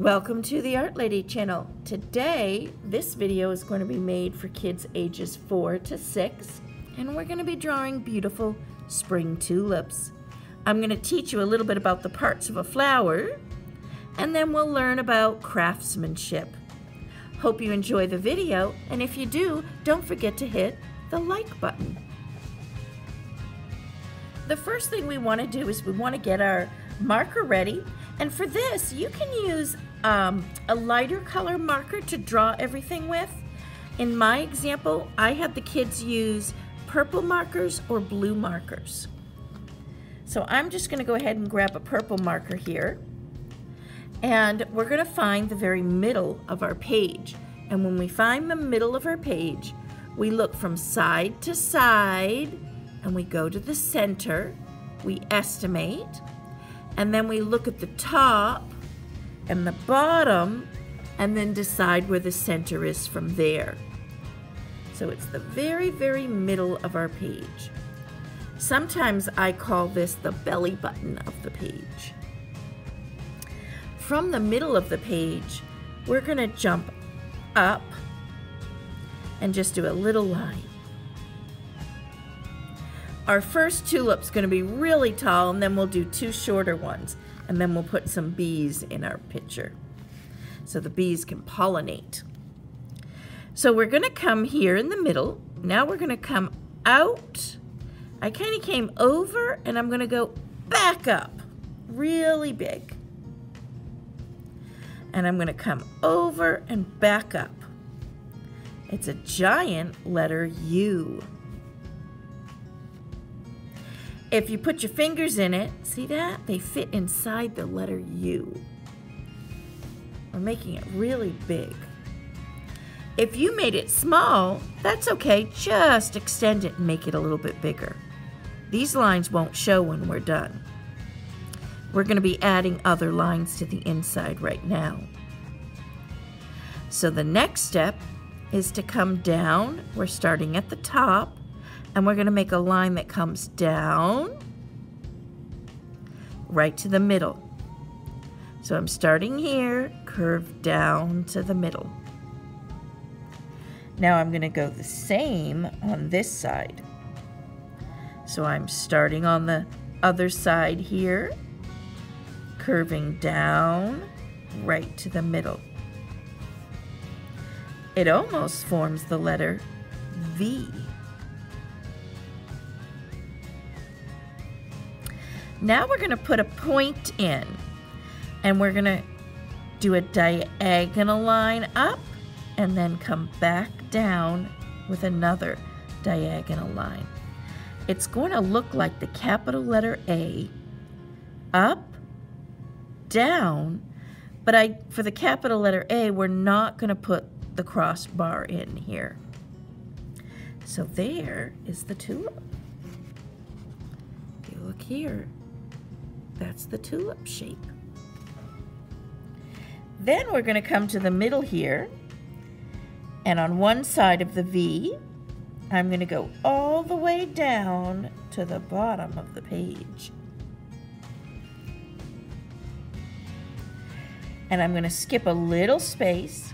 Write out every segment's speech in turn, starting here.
Welcome to the Art Lady channel. Today, this video is going to be made for kids ages 4 to 6, and we're going to be drawing beautiful spring tulips. I'm going to teach you a little bit about the parts of a flower, and then we'll learn about craftsmanship. Hope you enjoy the video, and if you do, don't forget to hit the like button. The first thing we want to do is we want to get our marker ready, and for this you can use a lighter color marker to draw everything with. In my example, I had the kids use purple markers or blue markers. So I'm just going to go ahead and grab a purple marker here, and we're going to find the very middle of our page. And when we find the middle of our page, we look from side to side and we go to the center, we estimate, and then we look at the top and the bottom and then decide where the center is from there. So it's the very, very middle of our page. Sometimes I call this the belly button of the page. From the middle of the page, we're going to jump up and just do a little line. Our first tulip's going to be really tall, and then we'll do two shorter ones, and then we'll put some bees in our picture so the bees can pollinate. So we're going to come here in the middle. Now we're going to come out. I kind of came over, and I'm going to go back up really big. And I'm going to come over and back up. It's a giant letter U. If you put your fingers in it, see that? They fit inside the letter U. We're making it really big. If you made it small, that's okay. Just extend it and make it a little bit bigger. These lines won't show when we're done. We're going to be adding other lines to the inside right now. So the next step is to come down. We're starting at the top, and we're going to make a line that comes down right to the middle. So I'm starting here, curve down to the middle. Now I'm going to go the same on this side. So I'm starting on the other side here, curving down right to the middle. It almost forms the letter V. Now we're going to put a point in, and we're going to do a diagonal line up and then come back down with another diagonal line. It's going to look like the capital letter A, up, down, but for the capital letter A, we're not going to put the crossbar in here. So there is the tulip. If you look here, that's the tulip shape. Then we're going to come to the middle here, and on one side of the V, I'm going to go all the way down to the bottom of the page. And I'm going to skip a little space,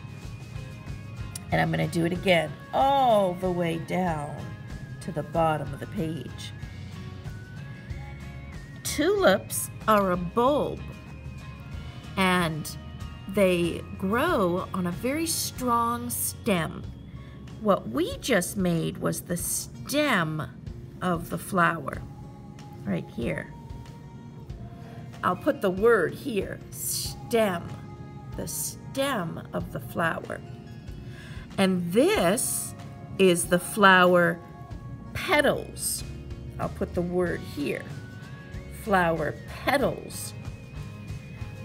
and I'm going to do it again all the way down to the bottom of the page. Tulips are a bulb, and they grow on a very strong stem. What we just made was the stem of the flower, right here. I'll put the word here, stem, the stem of the flower. And this is the flower petals. I'll put the word here, flower petals.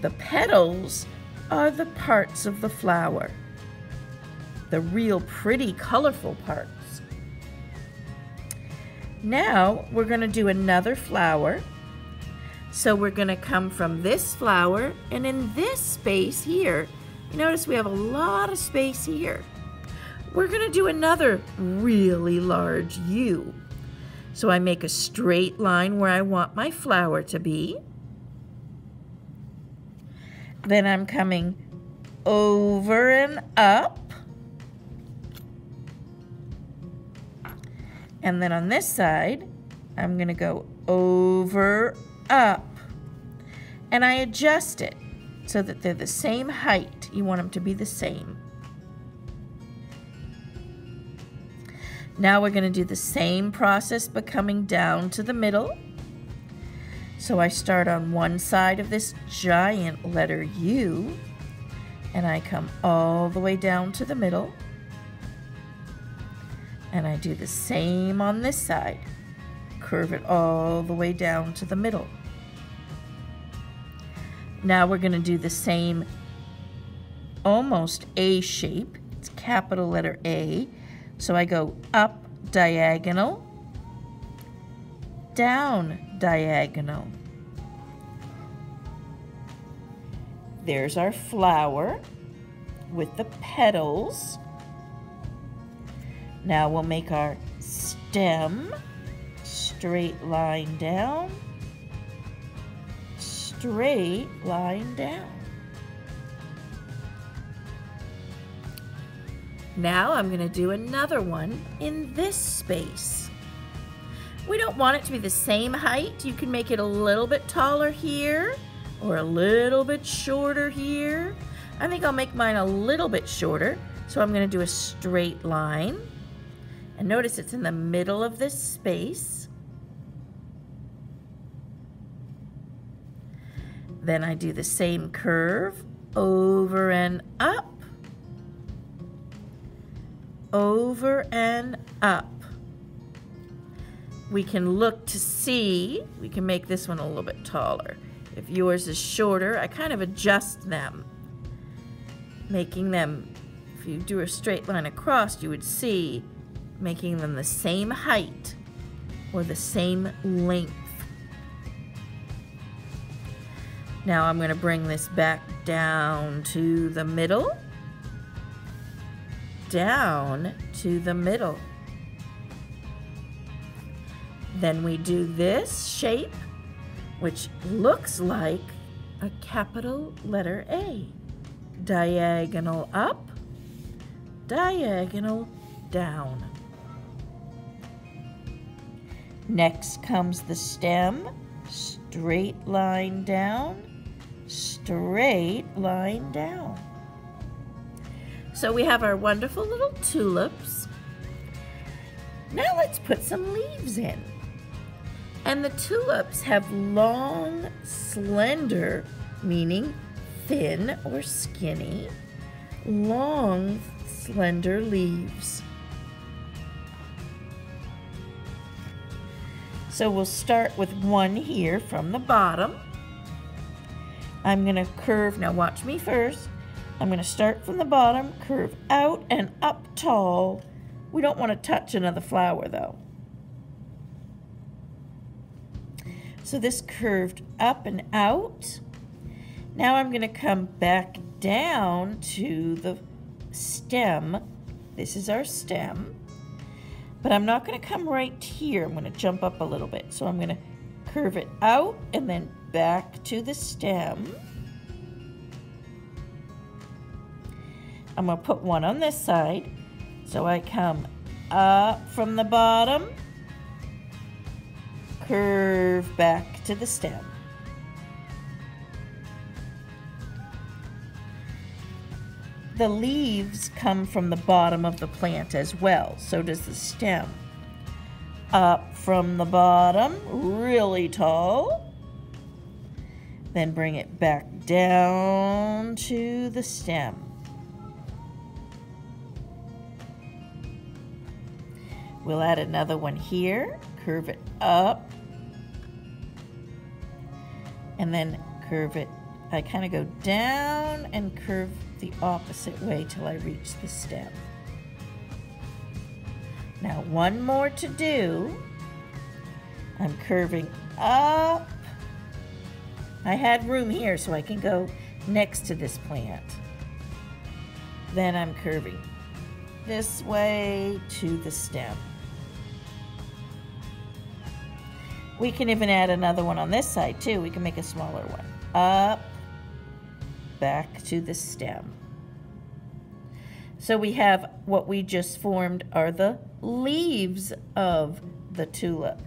The petals are the parts of the flower, the real pretty colorful parts. Now we're going to do another flower. So we're going to come from this flower, and in this space here, you notice we have a lot of space here. We're going to do another really large U. So I make a straight line where I want my flower to be. Then I'm coming over and up. And then on this side, I'm going to go over, up. And I adjust it so that they're the same height. You want them to be the same. Now we're going to do the same process but coming down to the middle. So I start on one side of this giant letter U and I come all the way down to the middle. And I do the same on this side. Curve it all the way down to the middle. Now we're going to do the same almost A shape. It's capital letter A. So I go up diagonal, down diagonal. There's our flower with the petals. Now we'll make our stem, straight line down, straight line down. Now I'm going to do another one in this space. We don't want it to be the same height. You can make it a little bit taller here or a little bit shorter here. I think I'll make mine a little bit shorter, so I'm going to do a straight line. And notice it's in the middle of this space. Then I do the same curve over and up. Over and up. We can look to see, we can make this one a little bit taller. If yours is shorter, I kind of adjust them, making them, if you do a straight line across, you would see, making them the same height or the same length. Now I'm going to bring this back down to the middle. Down to the middle. Then we do this shape, which looks like a capital letter A. Diagonal up, diagonal down. Next comes the stem, straight line down, straight line down. So we have our wonderful little tulips. Now let's put some leaves in. And the tulips have long, slender, meaning thin or skinny, long, slender leaves. So we'll start with one here from the bottom. I'm going to curve, now watch me first. I'm going to start from the bottom, curve out and up tall. We don't want to touch another flower though. So this curved up and out. Now I'm going to come back down to the stem. This is our stem. But I'm not going to come right here. I'm going to jump up a little bit. So I'm going to curve it out and then back to the stem. I'm going to put one on this side. So I come up from the bottom, curve back to the stem. The leaves come from the bottom of the plant as well, so does the stem. Up from the bottom, really tall. Then bring it back down to the stem. We'll add another one here, curve it up, and then curve it. I kind of go down and curve the opposite way till I reach the stem. Now one more to do. I'm curving up. I had room here so I can go next to this plant. Then I'm curving this way to the stem. We can even add another one on this side too. We can make a smaller one. Up, back to the stem. So we have what we just formed are the leaves of the tulip.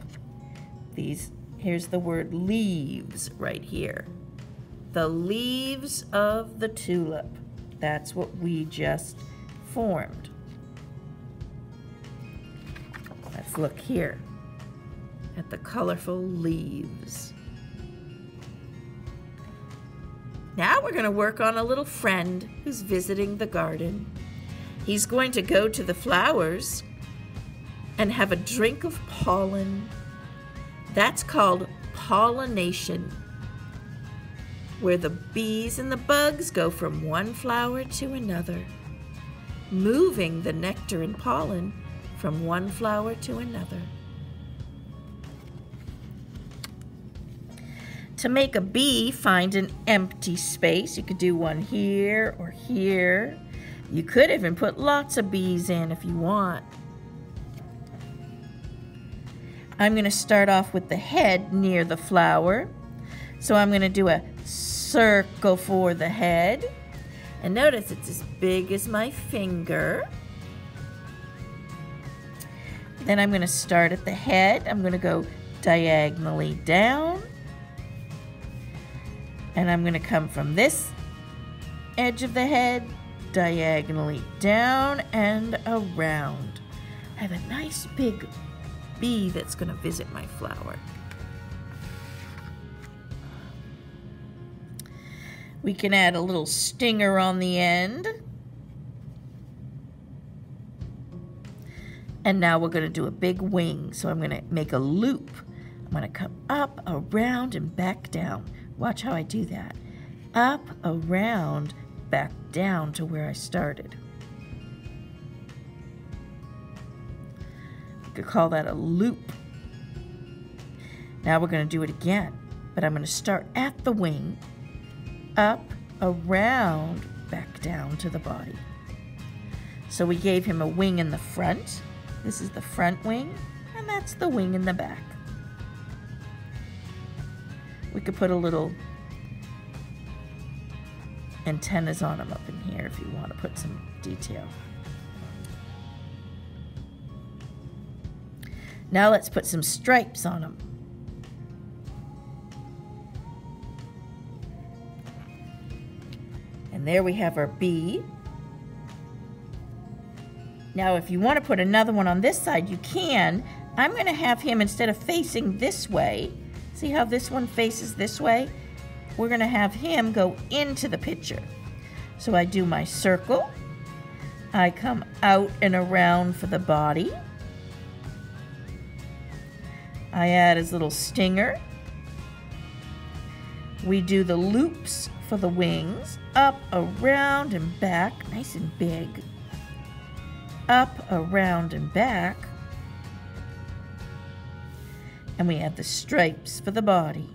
Here's the word leaves right here. The leaves of the tulip. That's what we just formed. Let's look here at the colorful leaves. Now we're going to work on a little friend who's visiting the garden. He's going to go to the flowers and have a drink of pollen. That's called pollination, where the bees and the bugs go from one flower to another, moving the nectar and pollen from one flower to another. To make a bee, find an empty space. You could do one here or here. You could even put lots of bees in if you want. I'm going to start off with the head near the flower. So I'm going to do a circle for the head. And notice it's as big as my finger. Then I'm going to start at the head. I'm going to go diagonally down. And I'm going to come from this edge of the head, diagonally down and around. I have a nice big bee that's going to visit my flower. We can add a little stinger on the end. And now we're going to do a big wing. So I'm going to make a loop. I'm going to come up, around, and back down. Watch how I do that. Up, around, back down to where I started. You could call that a loop. Now we're going to do it again, but I'm going to start at the wing, up, around, back down to the body. So we gave him a wing in the front. This is the front wing, and that's the wing in the back. We could put a little antennas on them up in here if you want to put some detail. Now let's put some stripes on them. And there we have our bee. Now if you want to put another one on this side, you can. I'm going to have him, instead of facing this way, see how this one faces this way? We're going to have him go into the picture. So I do my circle. I come out and around for the body. I add his little stinger. We do the loops for the wings. Up, around, and back. Nice and big. Up, around, and back. And we add the stripes for the body.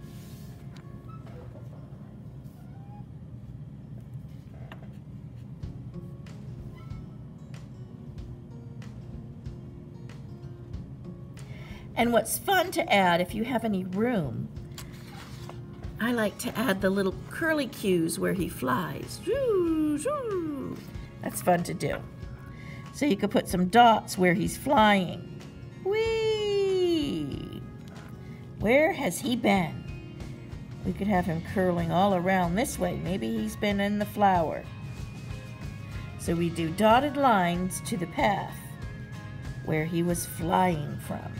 And what's fun to add, if you have any room, I like to add the little curly cues where he flies. That's fun to do. So you could put some dots where he's flying. Whee! Where has he been? We could have him curling all around this way. Maybe he's been in the flower. So we do dotted lines to the path where he was flying from.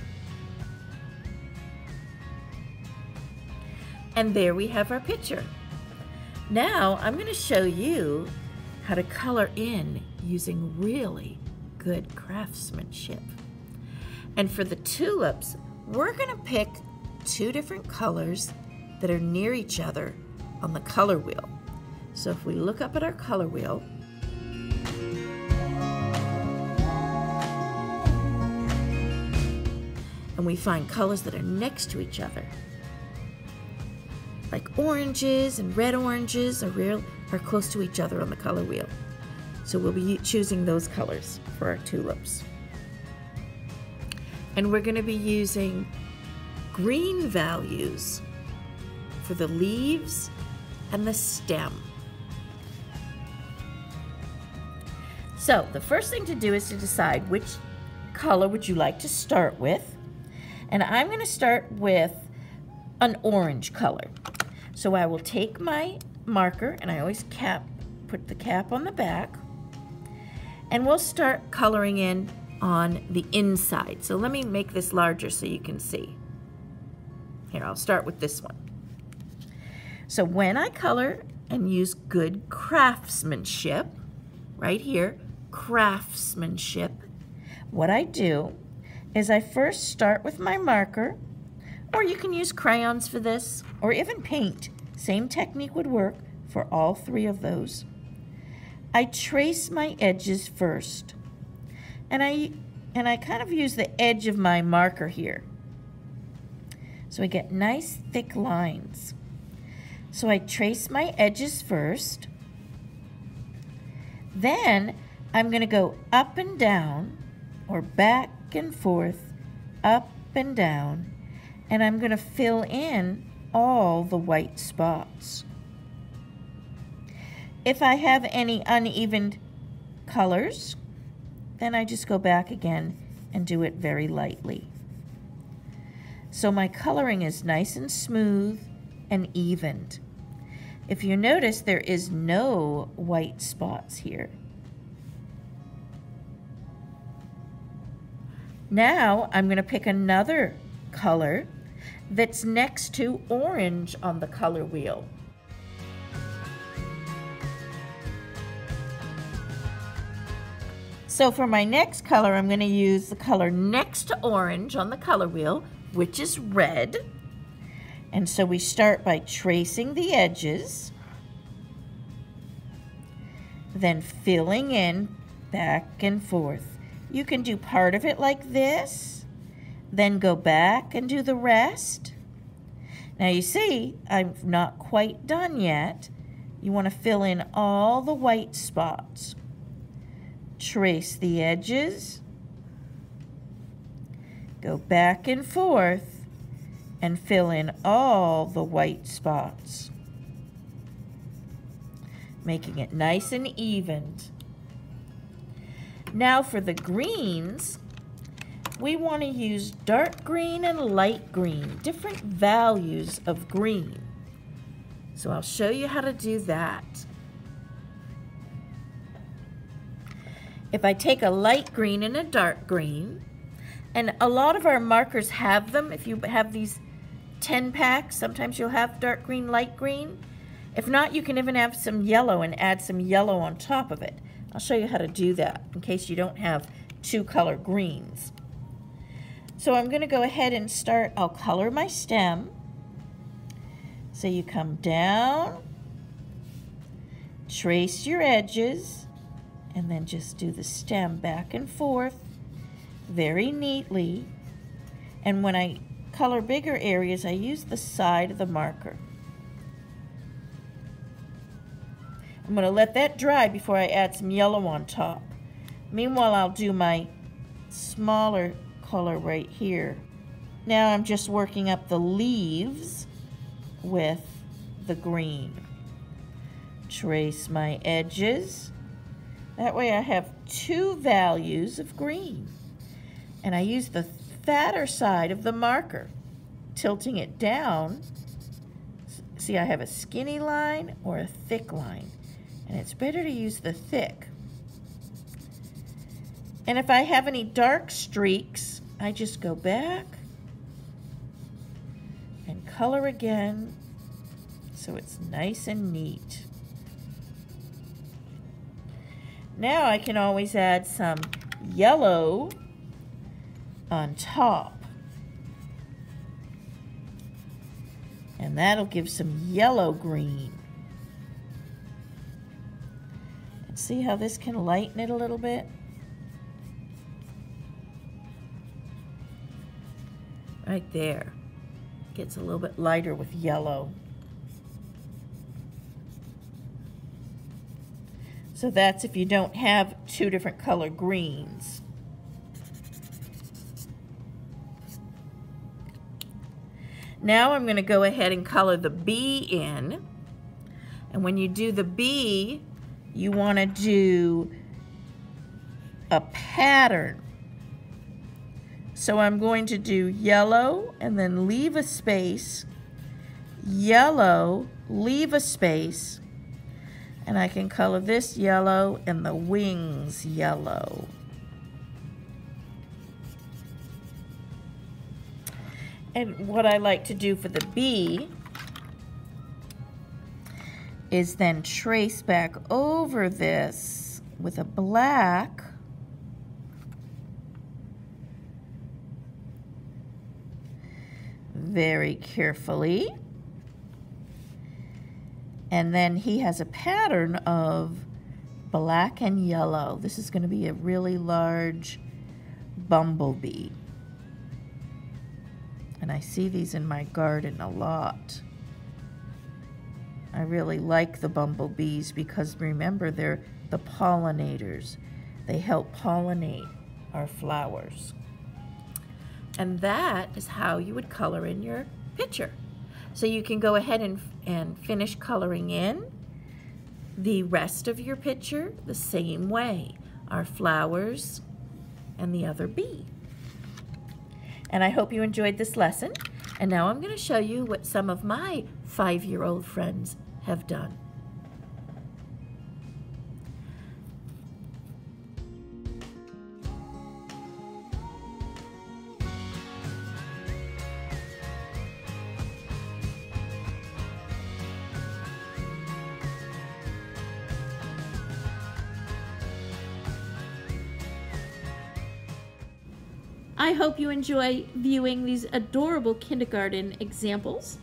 And there we have our picture. Now I'm going to show you how to color in using really good craftsmanship. And for the tulips, we're going to pick two different colors that are near each other on the color wheel. So if we look up at our color wheel, and we find colors that are next to each other, like oranges and red oranges are close to each other on the color wheel. So we'll be choosing those colors for our tulips. And we're going to be using green values for the leaves and the stem. So the first thing to do is to decide which color would you like to start with. And I'm going to start with an orange color. So I will take my marker, and I always put the cap on the back, and we'll start coloring in on the inside. So let me make this larger so you can see. Here, I'll start with this one. So when I color and use good craftsmanship, right here, craftsmanship, what I do is I first start with my marker, or you can use crayons for this, or even paint. Same technique would work for all three of those. I trace my edges first, and I kind of use the edge of my marker here. So I get nice thick lines. So I trace my edges first. Then I'm going to go up and down, or back and forth, up and down, and I'm going to fill in all the white spots. If I have any uneven colors, then I just go back again and do it very lightly. So my coloring is nice and smooth and evened. If you notice, there is no white spots here. Now I'm going to pick another color that's next to orange on the color wheel. So for my next color, I'm going to use the color next to orange on the color wheel, which is red. And so we start by tracing the edges, then filling in back and forth. You can do part of it like this, then go back and do the rest. Now you see, I'm not quite done yet. You want to fill in all the white spots. Trace the edges, go back and forth, and fill in all the white spots, making it nice and evened. Now for the greens, we want to use dark green and light green, different values of green. So I'll show you how to do that. If I take a light green and a dark green, and a lot of our markers have them, if you have these 10 packs, sometimes you'll have dark green, light green. If not, you can even have some yellow and add some yellow on top of it. I'll show you how to do that in case you don't have two color greens. So I'm going to go ahead and start, I'll color my stem. So you come down, trace your edges, and then just do the stem back and forth very neatly. And when I color bigger areas, I use the side of the marker. I'm going to let that dry before I add some yellow on top. Meanwhile, I'll do my smaller color right here. Now I'm just working up the leaves with the green. Trace my edges. That way I have two values of green. And I use the fatter side of the marker, tilting it down. See, I have a skinny line or a thick line. And it's better to use the thick. And if I have any dark streaks, I just go back and color again so it's nice and neat. Now I can always add some yellow on top. And that'll give some yellow green. And see how this can lighten it a little bit? Right there. Gets a little bit lighter with yellow. So that's if you don't have two different color greens. Now I'm going to go ahead and color the bee in. And when you do the bee, you want to do a pattern. So I'm going to do yellow and then leave a space, yellow, leave a space, and I can color this yellow and the wings yellow. And what I like to do for the bee is then trace back over this with a black very carefully. And then he has a pattern of black and yellow. This is going to be a really large bumblebee. And I see these in my garden a lot. I really like the bumblebees because remember, they're the pollinators. They help pollinate our flowers. And that is how you would color in your picture. So you can go ahead and finish coloring in the rest of your picture the same way. Our flowers and the other bee. And I hope you enjoyed this lesson. And now I'm going to show you what some of my 5-year-old friends have done. I hope you enjoy viewing these adorable kindergarten examples,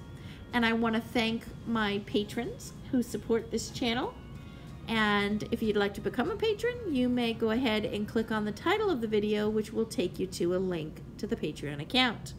and I want to thank my patrons who support this channel. And if you'd like to become a patron, you may go ahead and click on the title of the video, which will take you to a link to the Patreon account.